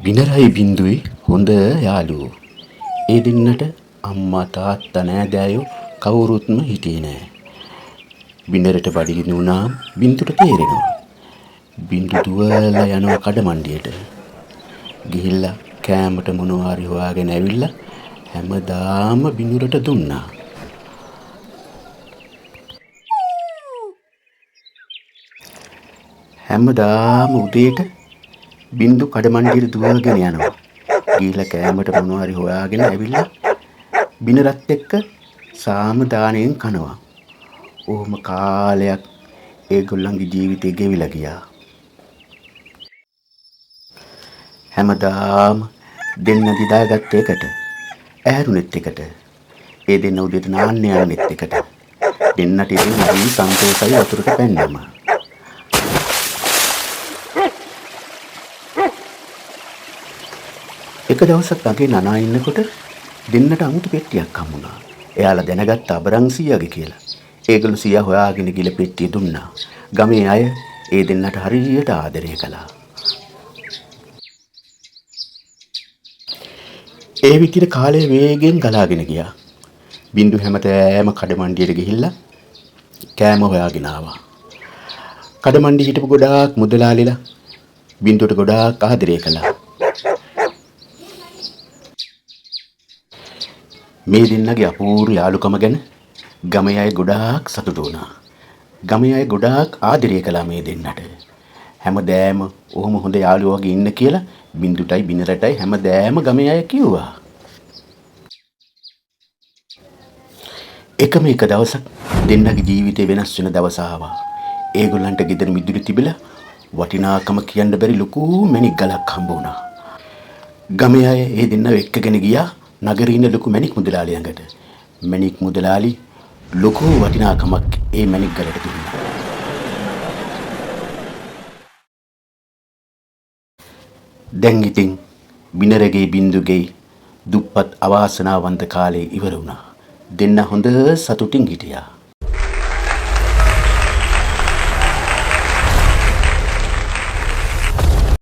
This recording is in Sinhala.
බිනරයි බින්දුයි හොඳ යාළුවෝ. ඒ දෙන්නට අම්මා තාත්තා නෑදෑයෝ කවුරුත්ම හිටියේ නෑ. බිනරට බඩගිනි වුණාම බින්දුට තේරෙනවා. බින්දු දුවලා යනවා කඩමණ්ඩියට. ගිහිල්ලා කෑමට මොනවා හරි හොයාගෙන ඇවිල්ලා හැමදාම බිනුරට දුන්නා. හැමදාම උදේට බින්දු කඩමණ්ඩියට දුවගෙන යනවා. ගිහිල්ලා කෑමට මොනවා හරි හොයාගෙන ඇවිල්ලා බිනරත් එක්ක සාම දාණයෙන් කනවා. ඕම කාලයක් ඒගොල්ලන්ගේ ජීවිතේ ගෙවිලා ගියා. හැමදාම දෙන්න දිදාගත්ත එකට, ඇහැරුනෙත් එකට, ඒ දෙන්න උදේට නාන්න යන්නෙත් එකට. දෙන්නට ඉතින් හරි සන්තෝෂයි වතුරට පැන්නම. එක දවසක් අගේ නනා ඉන්නකොට දෙන්නට අමුතු පෙට්ටියක් හම්බුණා. එයාලා දැනගත්ත අබරන් සීයාගේ කියලා. ඒගොල්ලෝ සීයා හොයාගෙන ගිල පෙට්ටිය දුන්නා. ගමේ අය ඒ දෙන්නට හරියට ආදරය කළා. ඒ විදිහට කාලය වේගෙන් ගලාගෙන ගියා. බින්දු හැමතෑම කඩමණ්ඩියට ගිහිල්ලා කෑම හොයාගෙන ආවා. කඩමණ්ඩි හිටපු ගොඩාක් මුදලාලිලා බින්දුවට ගොඩාක් ආදරය කළා. මේ දෙන්නගේ අපූර්ව යාළුකම ගැන ගමේ අය ගොඩාක් සතුටු වුණා. ගමේ අය ගොඩාක් ආදරය කළා මේ දෙන්නට. හැමදෑම ඔහොම හොඳ යාළුවෝ වගේ ඉන්න කියලා බින්දුටයි බිනරටයි හැමදෑම ගමේ අය කිව්වා. එකම එක දවසක් දෙන්නගේ ජීවිතේ වෙනස් වෙන දවස ආවා. ඒගොල්ලන්ට ගෙදර මිදුලේ තිබිලා වටිනාකම කියන්න බැරි ලොකු මැණික් ගලක් හම්බ වුණා. ගමේ අය ඒ දෙන්නව එක්කගෙන ගියා නගරේ ඉන්න ලොකු මැණික් මුදලාලි ළඟට. මැණික් මුදලාලි ලොකු වටිනාකමක් ඒ මැණික් ගලට දුන්නා. දැන් ඉතින් බිනරගේ බින්දුගේ දුප්පත් අවාසනාවන්ත කාලේ ඉවර වුණා. දෙන්න හොඳ සතුටින් හිටියා.